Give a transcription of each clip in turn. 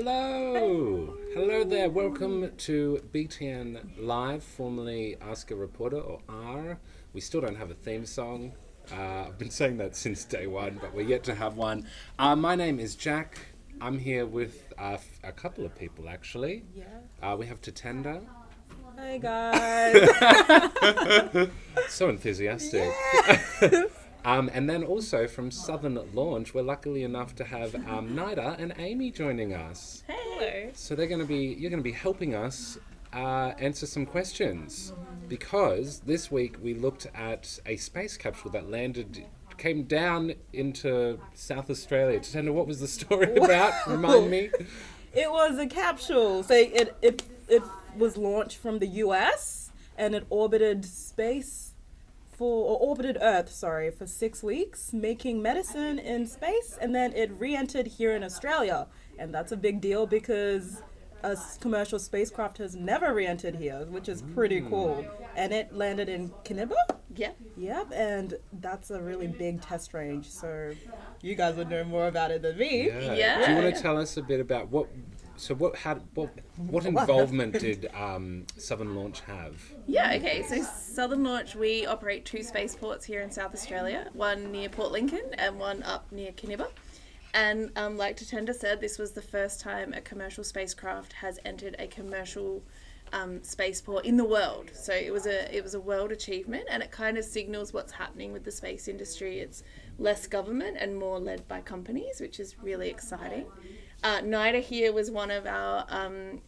Hello! Hello there, welcome to BTN Live, formerly Ask a Reporter, or R. We still don't have a theme song. I've been saying that since day one, but we're yet to have one. My name is Jack. I'm here with a couple of people, actually. Yeah. We have Tatenda. Hi, guys. So enthusiastic. And then also from Southern Launch, we're luckily enough to have Nida and Amy joining us. Hello. So you're going to be helping us answer some questions, because this week we looked at a space capsule that came down into South Australia. Tatenda, what was the story about? Remind me. It was a capsule. So it was launched from the US and it orbited Earth, for 6 weeks, making medicine in space, and then it re-entered here in Australia. And that's a big deal because a commercial spacecraft has never re-entered here, which is pretty cool. And it landed in Kaniba? Yep, and that's a really big test range, so you guys would know more about it than me. Yeah. Do you want to tell us a bit about what involvement did Southern Launch have? Yeah, okay. So Southern Launch, we operate 2 spaceports here in South Australia, one near Port Lincoln and one up near Kaniba. And like Tatenda said, this was the first time a commercial spacecraft has entered a commercial spaceport in the world. So it was a world achievement, and it kind of signals what's happening with the space industry. It's less government and more led by companies, which is really exciting. Nida here was one of our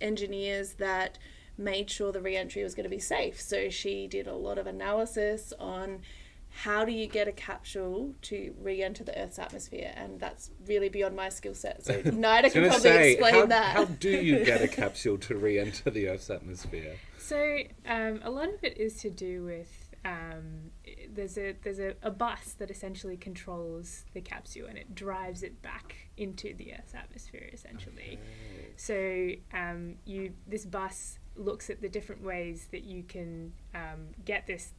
engineers that made sure the re-entry was going to be safe. So she did a lot of analysis on how do you get a capsule to re-enter the Earth's atmosphere, and that's really beyond my skill set. So Nida can probably explain that. How do you get a capsule to re-enter the Earth's atmosphere? So a lot of it is to do with there's a bus that essentially controls the capsule, and it drives it back into the Earth's atmosphere essentially. Okay. So this bus looks at the different ways that you can get this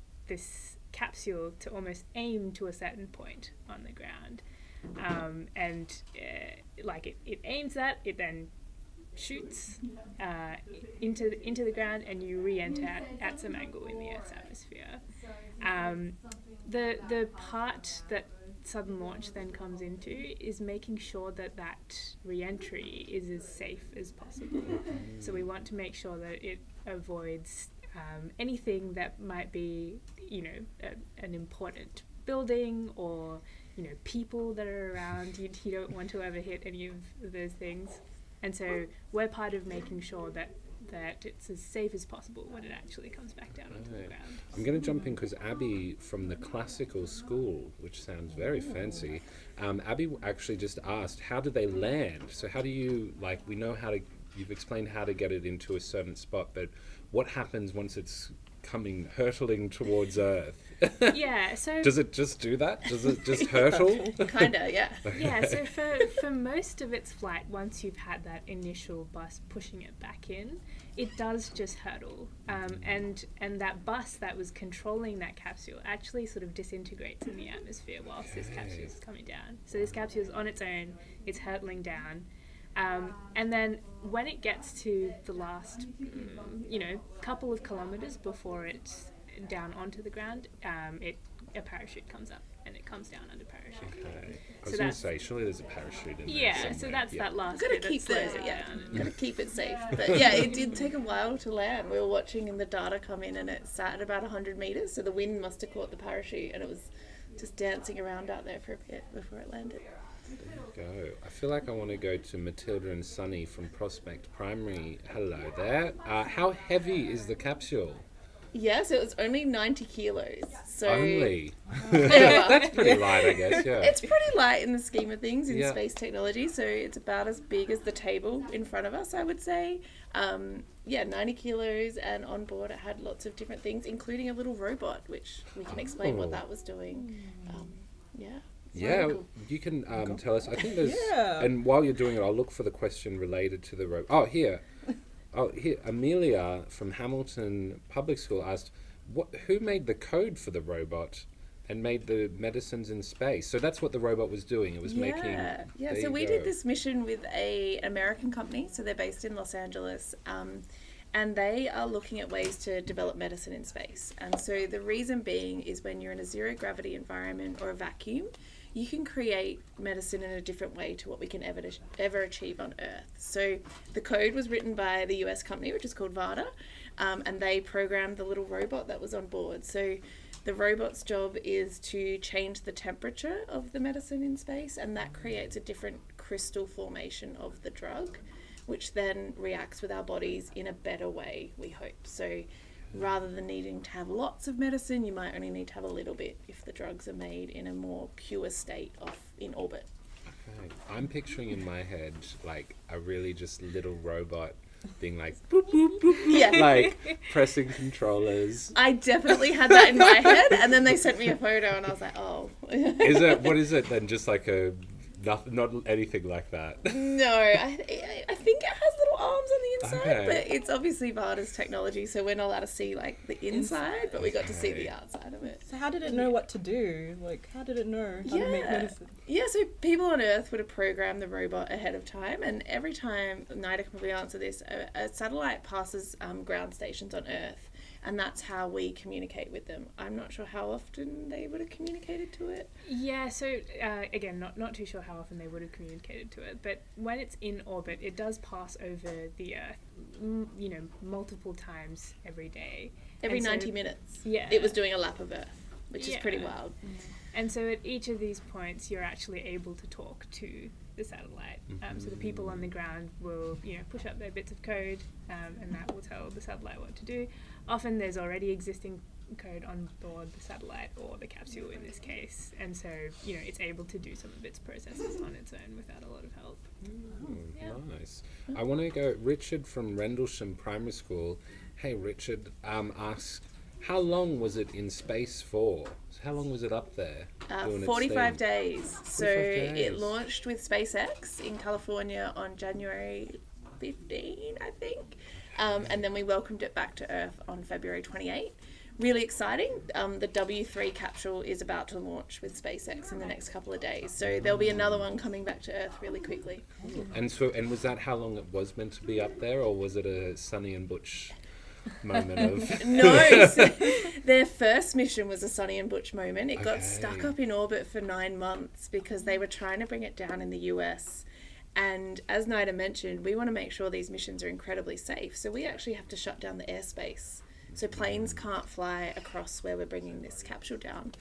capsule to almost aim to a certain point on the ground, it aims that, it then shoots into the ground, and you re-enter at some angle in the Earth's atmosphere. The part that Southern Launch then comes into is making sure that re-entry is as safe as possible. So we want to make sure that it avoids anything that might be, an important building or, people that are around. You don't want to ever hit any of those things. And so we're part of making sure that it's as safe as possible when it actually comes back down onto the ground. I'm going to jump in because Abby from the classical school, which sounds very fancy, Abby actually just asked, how do they land? So how do you, we know you've explained how to get it into a certain spot, but what happens once it's hurtling towards Earth? Yeah, so... Does it just do that? Does it just hurtle? Kinda, yeah. Yeah, so for most of its flight, once you've had that initial bus pushing it back in, it does just hurtle. And that bus that was controlling that capsule actually sort of disintegrates in the atmosphere whilst this capsule is coming down. So this capsule is on its own, it's hurtling down. And then when it gets to the last, couple of kilometers before it's down onto the ground, a parachute comes up and it comes down under parachute. Okay. I was going to say, surely there's a parachute in there. Yeah, somewhere. So that's that last Gotta bit keep that slows it down. Gotta keep it safe. But yeah, it did take a while to land. We were watching and the data come in, and it sat at about 100 meters, so the wind must have caught the parachute, and it was just dancing around out there for a bit before it landed. There you go. I feel like I want to go to Matilda and Sunny from Prospect Primary. Hello there. How heavy is the capsule? Yes, it was only 90 kilos. So only? That's pretty light, I guess, yeah. It's pretty light in the scheme of things in space technology, so it's about as big as the table in front of us, I would say. 90 kilos, and on board it had lots of different things, including a little robot, which we can explain what that was doing. Yeah, you can tell us. I think there's... And while you're doing it, I'll look for the question related to the robot. Oh, here. Amelia from Hamilton Public School asked, who made the code for the robot? and made the medicines in space. So that's what the robot was doing. It was making. Yeah. There So you we go. did this mission with an American company. So they're based in Los Angeles. And they are looking at ways to develop medicine in space. And so the reason being is when you're in a zero gravity environment or a vacuum, you can create medicine in a different way to what we can ever achieve on Earth. So the code was written by the US company, which is called VADA, and they programmed the little robot that was on board. So the robot's job is to change the temperature of the medicine in space, and that creates a different crystal formation of the drug, which then reacts with our bodies in a better way, we hope. So rather than needing to have lots of medicine, you might only need to have a little bit if the drugs are made in a more pure state off in orbit. Okay. I'm picturing in my head like a really just little robot being like boop boop boop, Yeah. like pressing controllers. I definitely had that in my head, and then they sent me a photo, and I was like, oh. What is it then? Just like a nothing, not anything like that. No, I think it has little arms on the inside, Okay. but it's obviously VADA's technology, so we're not allowed to see like the inside, but we got to see the outside of it. So how did it know what to do? Like, how did it know how to make medicine? Yeah, so people on Earth would have programmed the robot ahead of time, and every time, Nida can probably answer this, a satellite passes ground stations on Earth, and that's how we communicate with them. I'm not sure how often they would have communicated to it. Yeah, so again, not too sure how often they would have communicated to it, but when it's in orbit, it does pass over the Earth, multiple times every day. Every And so- 90 minutes, Yeah. it was doing a lap of Earth, which is pretty Yeah. wild. And so at each of these points, you're actually able to talk to the satellite. So the people on the ground will, push up their bits of code, and that will tell the satellite what to do. Often there's already existing code on board the satellite or the capsule in this case, and so it's able to do some of its processes on its own without a lot of help. Yeah. Nice. I want to go. Richard from Rendlesham Primary School. Hey, Richard. Asks, how long was it in space for? How long was it up there? Doing its 45 thing? days. So 45 days. it launched with SpaceX in California on January 15, I think. And then we welcomed it back to Earth on February 28. Really exciting. The W3 capsule is about to launch with SpaceX in the next couple of days. So there'll be another one coming back to Earth really quickly. And was that how long it was meant to be up there, or was it a Sonny and Butch moment of? No, so their first mission was a Sonny and Butch moment. It got Okay. stuck up in orbit for 9 months because they were trying to bring it down in the US. And as Nida mentioned, we want to make sure these missions are incredibly safe. So we actually have to shut down the airspace. So planes can't fly across where we're bringing this capsule down.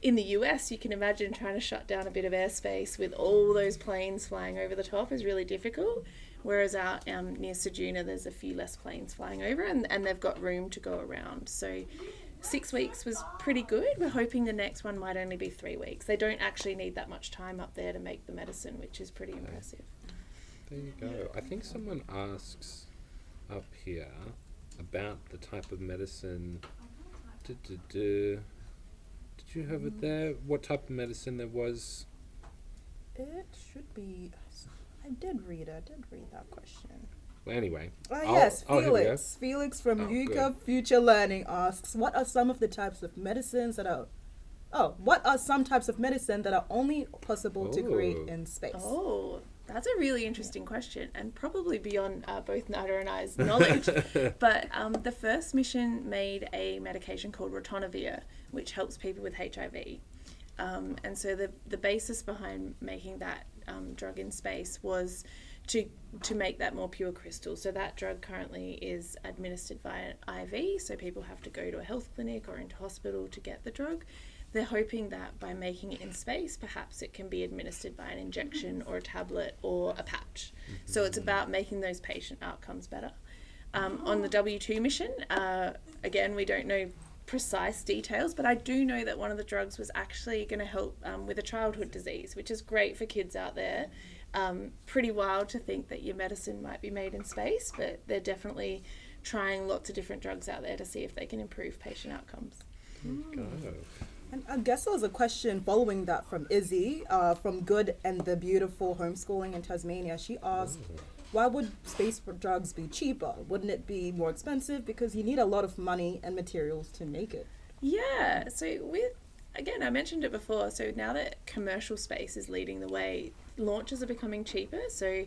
In the US, you can imagine trying to shut down a bit of airspace with all those planes flying over the top is really difficult. Whereas out near Ceduna, there's a few less planes flying over, and they've got room to go around. So 6 weeks was pretty good. We're hoping the next one might only be 3 weeks. They don't actually need that much time up there to make the medicine, which is pretty impressive. There you go. I think someone asks up here about the type of medicine. Did you have it there? What type of medicine there was? It should be. I did read that question. Well, anyway. Yes, here we go. Felix. Felix from Oh, UCA Future Learning asks, what are some types of medicine that are only possible to create Oh. in space? Oh, that's a really interesting question, and probably beyond both Nada and I's knowledge. But the first mission made a medication called ritonavir, which helps people with HIV. And so the basis behind making that drug in space was to make that more pure crystal. So that drug currently is administered via IV, so people have to go to a health clinic or into hospital to get the drug. They're hoping that by making it in space, perhaps it can be administered by an injection or a tablet or a patch. So it's about making those patient outcomes better. On the W2 mission, again, we don't know precise details, but I do know that one of the drugs was actually going to help with a childhood disease, which is great for kids out there. Pretty wild to think that your medicine might be made in space, but they're definitely trying lots of different drugs out there to see if they can improve patient outcomes. Go. And I guess there was a question following that from Izzy, from Good and the Beautiful Homeschooling in Tasmania. She asked, why would space drugs be cheaper? Wouldn't it be more expensive? Because you need a lot of money and materials to make it. Yeah, so with again, I mentioned it before, so now that commercial space is leading the way, launches are becoming cheaper. So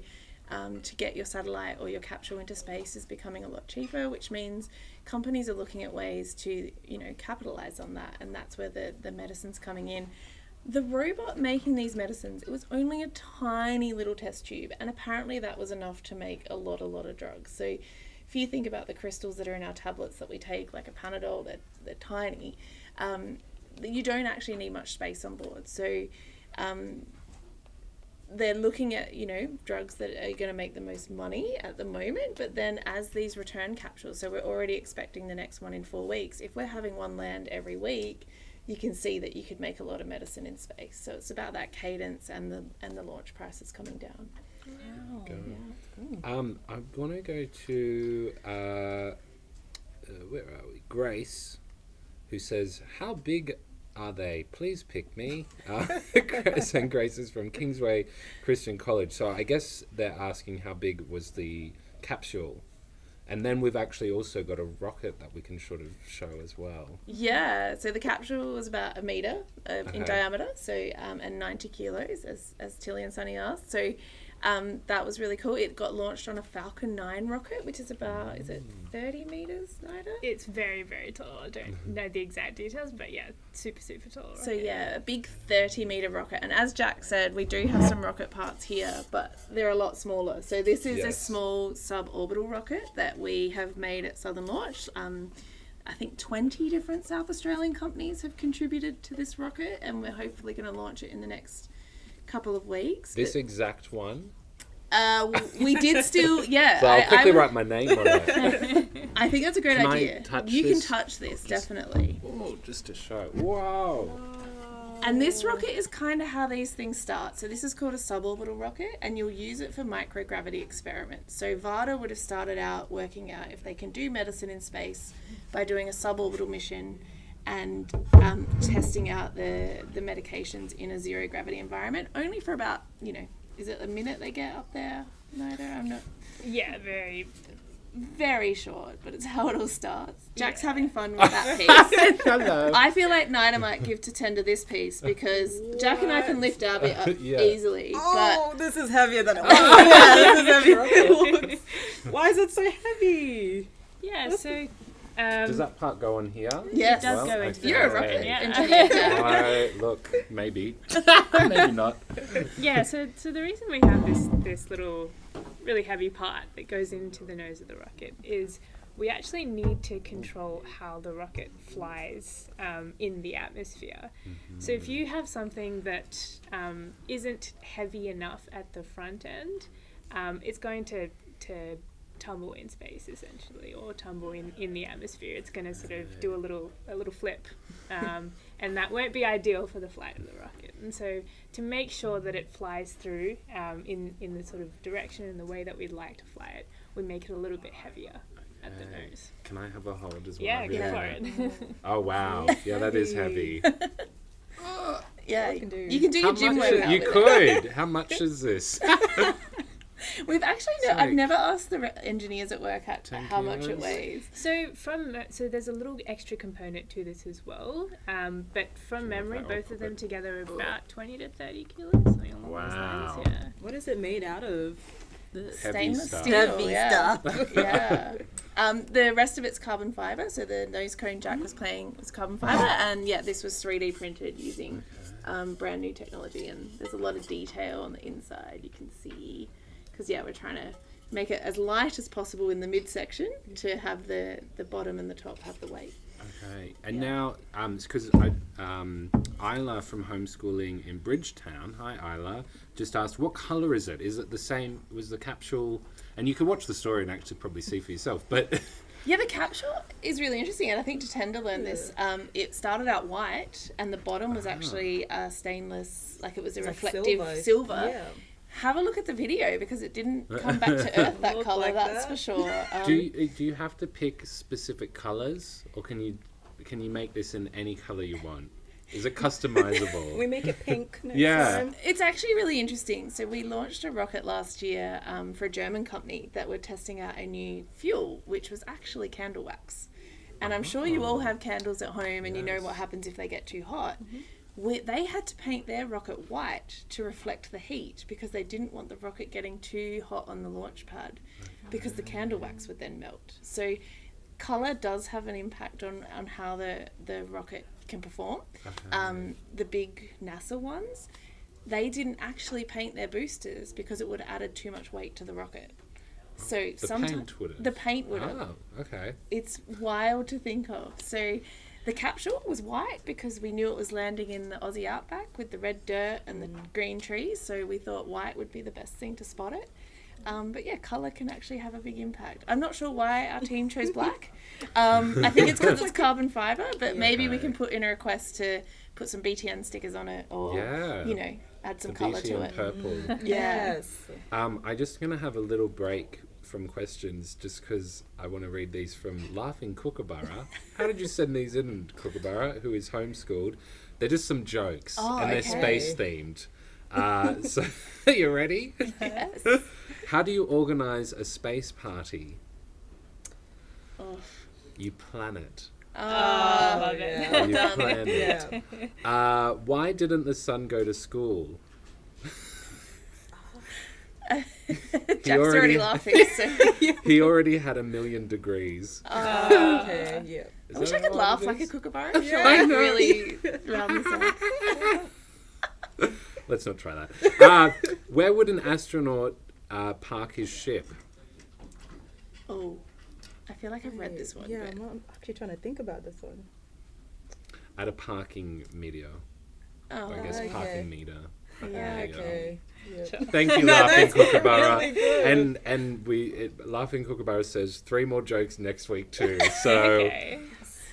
to get your satellite or your capsule into space is becoming a lot cheaper, which means companies are looking at ways to, capitalize on that. And that's where the medicine's coming in. The robot making these medicines, it was only a tiny little test tube, and apparently that was enough to make a lot of drugs. So if you think about the crystals that are in our tablets that we take, like a Panadol, they're tiny. You don't actually need much space on board. So they're looking at, drugs that are going to make the most money at the moment. But then as these return capsules, so we're already expecting the next one in 4 weeks. If we're having one land every week, you can see that you could make a lot of medicine in space. So it's about that cadence and the launch prices coming down. Wow. I'm going to go to, where are we? Grace, who says, how big are they? Please pick me. And Grace is from Kingsway Christian College. So I guess they're asking how big was the capsule. And then we've actually also got a rocket that we can sort of show as well. Yeah, so the capsule was about 1 metre in diameter, so and 90 kilos, as Tilly and Sunny asked. So that was really cool. It got launched on a Falcon 9 rocket, which is about, is it 30 metres, Nida? It's very, very tall. I don't know the exact details, but yeah, super, super tall rocket. So yeah, a big 30-metre rocket. And as Jack said, we do have some rocket parts here, but they're a lot smaller. So this is a small suborbital rocket that we have made at Southern Launch. I think 20 different South Australian companies have contributed to this rocket, and we're hopefully going to launch it in the next couple of weeks. This exact one? We did still, yeah. So I'll quickly write my name on it. I think that's a great idea. You this? can touch this, definitely. Oh, just to show. Wow. And this rocket is kind of how these things start. So this is called a suborbital rocket, and you'll use it for microgravity experiments. So VADA would have started out working out if they can do medicine in space by doing a suborbital mission and testing out the medications in a zero gravity environment, only for about, is it a minute they get up there? Neither, I'm not. Yeah, very, very short, but it's how it all starts. Jack's having fun with that piece. Hello. I feel like Nida might give to Tender this piece because Jack and I can lift Abby up easily. Oh, this is heavier than it was. Yeah, this is heavier than it looks. Why is it so heavy? Yeah, so... Does that part go on here? Yes. It does go into You're a the rocket yeah. engineer, Jack. Look, maybe. Maybe not. Yeah, so the reason we have this little really heavy part that goes into the nose of the rocket is we actually need to control how the rocket flies in the atmosphere. Mm-hmm. So if you have something that isn't heavy enough at the front end, it's going to tumble in space essentially, or tumble in the atmosphere. It's going to sort of do a little flip, and that won't be ideal for the flight of the rocket. And so to make sure that it flies through in the sort of direction and the way that we'd like to fly it, we make it a little bit heavier at the nose. Can I have a hold as well? Yeah, go for it. Oh wow, yeah, that is heavy. Yeah, you can do your gym workout. You could. How much is this? We've actually I've never asked the engineers at work how much it weighs. So there's a little extra component to this as well, but from memory, both of them together are about 20 to 30 kilos. Something along those lines, yeah. What is it made out of? Stainless stuff. steel. Heavy yeah. stuff. Yeah. The rest of it's carbon fibre. So the nose cone Jack was playing was carbon fibre, and this was 3D printed using brand new technology. And there's a lot of detail on the inside. You can see. Because, we're trying to make it as light as possible in the midsection to have the bottom and the top have the weight. Okay. And now, because Isla from homeschooling in Bridgetown, hi Isla, just asked, what colour is it? Is it the same, was the capsule, and you can watch the story and actually probably see for yourself, but... Yeah, the capsule is really interesting, and I think Tatenda learned this. It started out white, and the bottom was actually stainless, like it was a reflective silver. Yeah. Have a look at the video because it didn't come back to earth that colour, like that's for sure. Do you have to pick specific colours, or can you make this in any colour you want? Is it customizable? We make it pink next time. It's actually really interesting. So we launched a rocket last year for a German company that were testing out a new fuel, which was actually candle wax. And I'm sure you all have candles at home and you know what happens if they get too hot. They had to paint their rocket white to reflect the heat because they didn't want the rocket getting too hot on the launch pad because the candle wax would then melt. So colour does have an impact on how the rocket can perform. The big NASA ones, they didn't actually paint their boosters because it would have added too much weight to the rocket. So the paint would have. Oh, okay. It's wild to think of. So the Capsule was white because we knew it was landing in the Aussie outback with the red dirt and the green trees. So we thought white would be the best thing to spot it. But yeah, colour can actually have a big impact. I'm not sure why our team chose black. I think it's because it's carbon fibre, but maybe we can put in a request to put some BTN stickers on it or, add some colour to it. Purple. Yes. I'm just going to have a little break from questions just because I want to read these from Laughing Kookaburra. How did you send these in, Kookaburra, who is homeschooled? They're just some jokes and they're space themed. So, are you ready? Yes. How do you organise a space party? You plan it. Love it. You plan it. Why didn't the son go to school? Jack's already laughing. So. He already had 1 million degrees. Okay, yeah. I wish I could laugh like a kookaburra. I know. Really round this out. Let's not try that. Where would an astronaut park his ship? Oh, I feel like I've read this one. Yeah, but... I'm actually trying to think about this one. At a parking meter. Oh, I guess parking meter. yeah. There you go. Okay. Yeah. Thank you, Laughing Kookaburra. really good. And Laughing Kookaburra says 3 more jokes next week too. So Okay.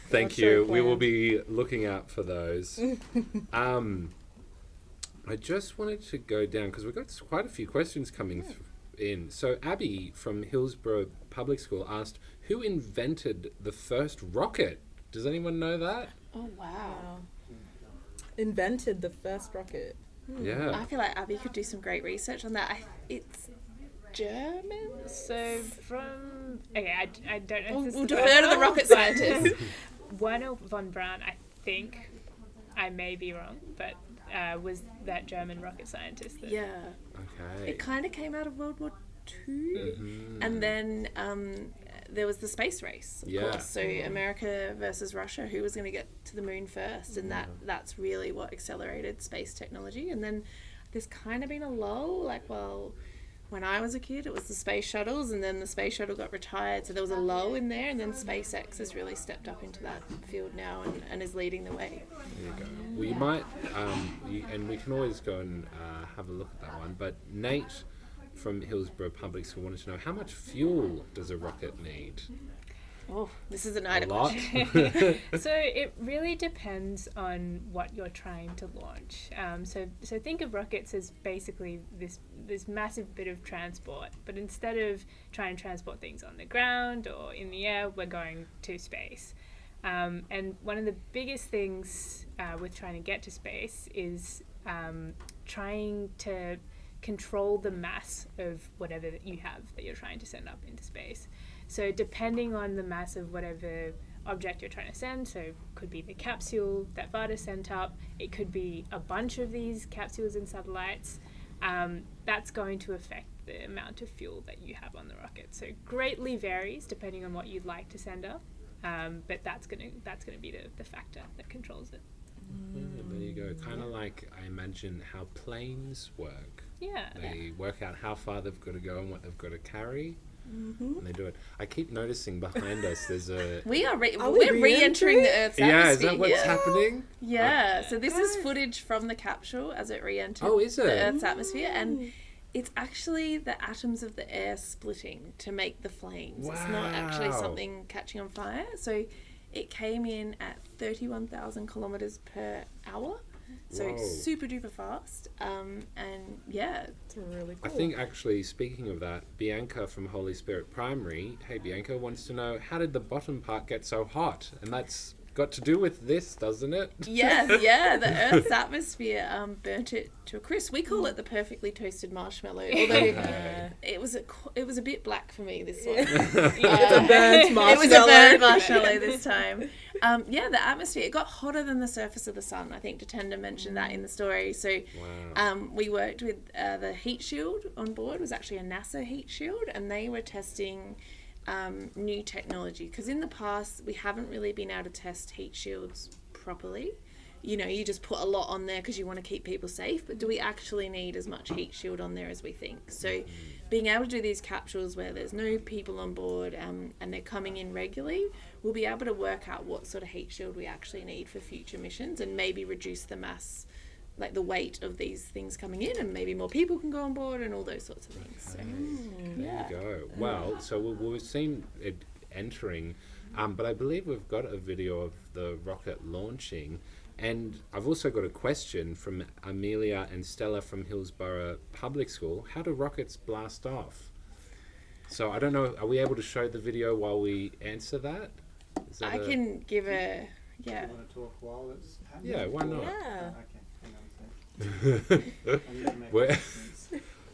thank That's you. so We will planned. be looking out for those. I just wanted to go down because we've got quite a few questions coming in. So Abby from Hillsborough Public School asked, who invented the first rocket? Does anyone know that? Oh, wow. Invented the first rocket. Yeah. I feel like Abby could do some great research on that. It's German? So from I don't know. If this We'll is the defer right to the one, rocket but scientist. Werner von Braun, I think, I may be wrong, but was that German rocket scientist. That Yeah. Okay. It kind of came out of World War II. Mm-hmm. And then there was the space race, of course. So America versus Russia, who was going to get to the moon first. And that's really what accelerated space technology. And then there's kind of been a lull, when I was a kid, it was the space shuttles, and then the space shuttle got retired, so there was a lull in there, and then SpaceX has really stepped up into that field now and is leading the way. There you go. Well, you might, and we can always go and have a look at that one, but Nate from Hillsborough Public School wanted to know, how much fuel does a rocket need? Oh, this is an A item. lot? So it really depends on what you're trying to launch. So think of rockets as basically this massive bit of transport, but instead of trying to transport things on the ground or in the air, we're going to space. And one of the biggest things with trying to get to space is trying to control the mass of whatever that you have that you're trying to send up into space. So depending on the mass of whatever object you're trying to send, so it could be the capsule that Vada sent up, it could be a bunch of these capsules and satellites, that's going to affect the amount of fuel that you have on the rocket. So greatly varies depending on what you'd like to send up, but that's gonna be the factor that controls it. There you go. Kind of like, I imagine, how planes work. Yeah. They work out how far they've got to go and what they've got to carry. And they do it. I keep noticing behind us there's a... We're we re-entering the Earth's atmosphere. Yeah, is that what's here. happening? Yeah, so this is footage from the capsule as it re-entered Oh, is it? the Earth's atmosphere, and it's actually the atoms of the air splitting to make the flames. It's not actually Wow. something catching on fire. So it came in at 31,000 kilometers per hour. So Whoa. super duper fast. And yeah, It's really I cool. think, actually, speaking of that, Bianca from Holy Spirit Primary, hey Bianca, wants to know, how did the bottom part get so hot? And that's got to do with this, doesn't it? Yeah. The Earth's atmosphere burnt it to a crisp. We call it the perfectly toasted marshmallow, although it was a bit black for me this one. It's a burnt marshmallow. It was a burnt marshmallow this time. The atmosphere, it got hotter than the surface of the sun. I think Jatenda mentioned that in the story. So we worked with the heat shield on board. It was actually a NASA heat shield, and they were testing new technology, because in the past we haven't really been able to test heat shields properly. You just put a lot on there because you want to keep people safe, but do we actually need as much heat shield on there as we think? So being able to do these capsules where there's no people on board and they're coming in regularly, we'll be able to work out what sort of heat shield we actually need for future missions and maybe reduce the mass, like the weight of these things coming in, and maybe more people can go on board and all those sorts of things. So There you go. Well, so we've seen it entering, but I believe we've got a video of the rocket launching, and I've also got a question from Amelia and Stella from Hillsborough Public School. How do rockets blast off? So I don't know, are we able to show the video while we answer that? I can give a Do you want to talk while it's happening? Yeah, why not? Yeah. Okay, hang on a sec. Where-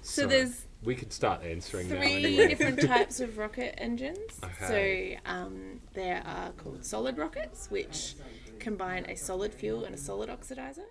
So there's we could start answering now 3 anyway. different types of rocket engines. Okay. So there are called solid rockets, which combine a solid fuel and a solid oxidizer.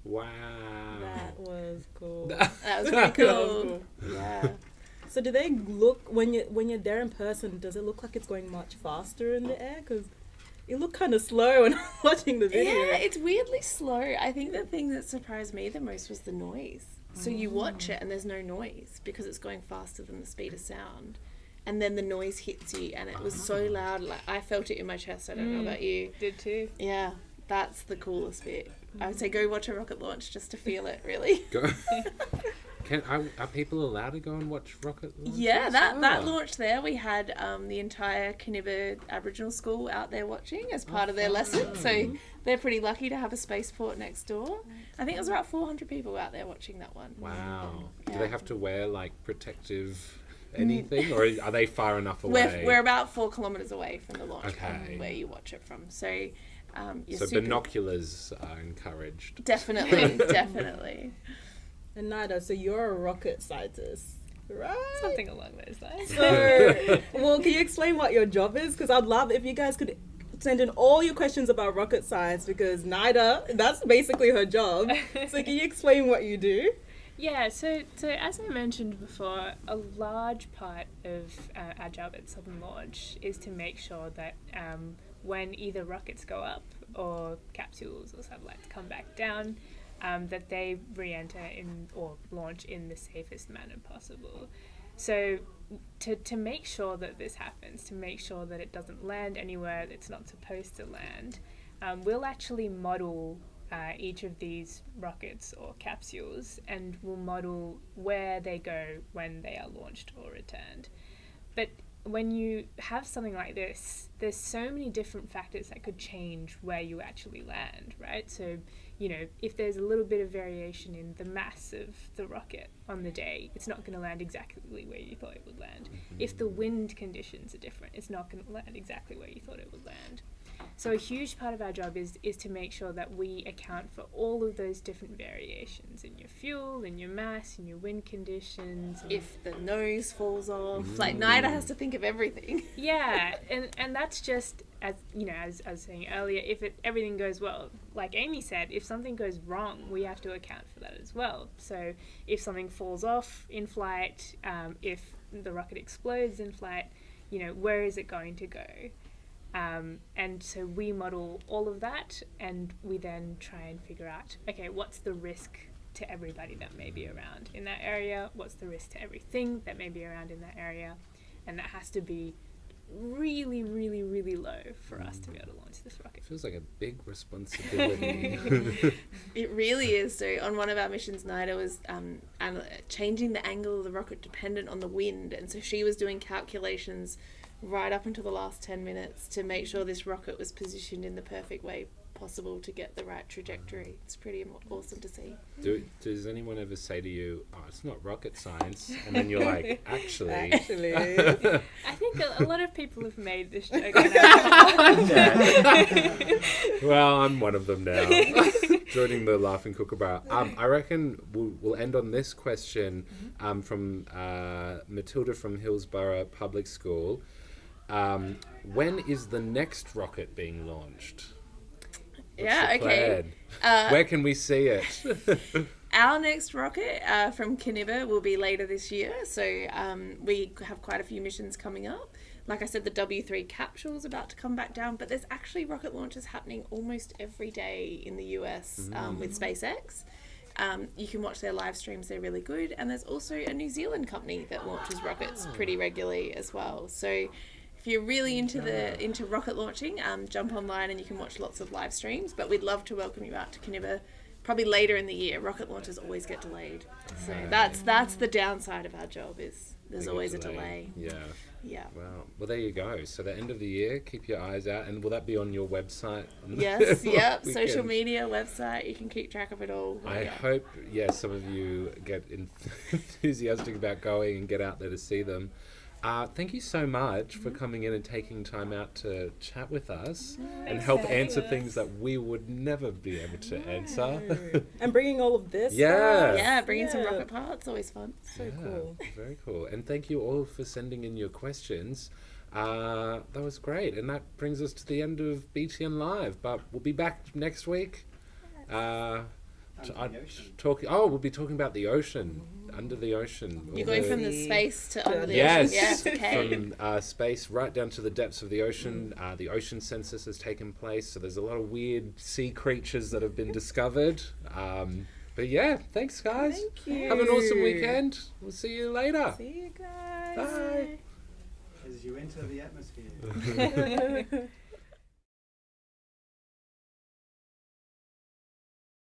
Wow. That was cool. That was pretty cool. Yeah. So do they look, when you're there in person, does it look like it's going much faster in the air? Because it looked kind of slow when I was watching the video. Yeah, it's weirdly slow. I think the thing that surprised me the most was the noise. So you watch it and there's no noise because it's going faster than the speed of sound. And then the noise hits you and it was so loud. Like I felt it in my chest. I don't know about you. Did too. Yeah, that's the coolest bit. I would say go watch a rocket launch just to feel it, really. Go. Are people allowed to go and watch rocket launches? Yeah, that Oh. launch there, we had the entire Kinniba Aboriginal school out there watching as part of their lesson. So they're pretty lucky to have a spaceport next door. I think it was about 400 people out there watching that one. Wow. Yeah. Do they have to wear like protective anything, or are they far enough away? We're about 4 kilometres away from the launch Okay. pad where you watch it from. So you're So super... binoculars are encouraged. Definitely, definitely. And Nida, so you're a rocket scientist, right? Something along those lines. So, well, can you explain what your job is? Because I'd love if you guys could send in all your questions about rocket science, because Nida, that's basically her job. So can you explain what you do? Yeah, so as I mentioned before, a large part of our job at Southern Launch is to make sure that when either rockets go up or capsules or satellites come back down, that they re-enter in or launch in the safest manner possible. So to make sure that this happens, to make sure that it doesn't land anywhere it's not supposed to land, we'll actually model each of these rockets or capsules, and we'll model where they go when they are launched or returned. But when you have something like this, there's so many different factors that could change where you actually land, right? So if there's a little bit of variation in the mass of the rocket on the day, it's not going to land exactly where you thought it would land. If the wind conditions are different, it's not going to land exactly where you thought it would land. So a huge part of our job is to make sure that we account for all of those different variations in your fuel, in your mass, in your wind conditions. If the nose falls off, like NIDA has to think of everything. Yeah, and that's just, as I was saying earlier, if everything goes well, like Amy said, if something goes wrong, we have to account for that as well. So if something falls off in flight, if the rocket explodes in flight, where is it going to go? And so we model all of that, and we then try and figure out, okay, what's the risk to everybody that may be around in that area? What's the risk to everything that may be around in that area? And that has to be really, really, really low for us to be able to launch this rocket. Feels like a big responsibility. It really is. So on one of our missions, NIDA was changing the angle of the rocket dependent on the wind, and so she was doing calculations right up until the last 10 minutes to make sure this rocket was positioned in the perfect way possible to get the right trajectory. It's pretty awesome to see. Does anyone ever say to you, "Oh, it's not rocket science," and then you're like, actually. I think a lot of people have made this joke. Well, I'm one of them now. Joining the Laughing Kookaburra. I reckon we'll end on this question from Matilda from Hillsborough Public School. When is the next rocket being launched? Yeah, okay. Where can we see it? Our next rocket from Kaniba will be later this year. So we have quite a few missions coming up. Like I said, the W3 Capsule is about to come back down, but there's actually rocket launches happening almost every day in the US with SpaceX. You can watch their live streams, they're really good. And there's also a New Zealand company that launches rockets pretty regularly as well. So if you're really into rocket launching, jump online and you can watch lots of live streams. But we'd love to welcome you out to Kaniba probably later in the year. Rocket launches always get delayed. So that's the downside of our job, is there's always a delay. Yeah. Wow. Well, there you go. So the end of the year, keep your eyes out. And will that be on your website? Yes, yep. Social media, website. You can keep track of it all. I hope, some of you get enthusiastic about going and get out there to see them. Thank you so much for coming in and taking time out to chat with us and help answer things that we would never be able to answer. And bringing all of this bringing some rocket parts, always fun. So cool. Very cool. And thank you all for sending in your questions. That was great. And that brings us to the end of BTN Live. But we'll be back next week. We'll be talking about the ocean, under the ocean. You're going from the space to under the ocean. Yes, okay. From space right down to the depths of the ocean. The ocean census has taken place, so there's a lot of weird sea creatures that have been discovered. But yeah, thanks guys. Thank you. Have an awesome weekend. We'll see you later. See you guys. Bye. As you enter the atmosphere.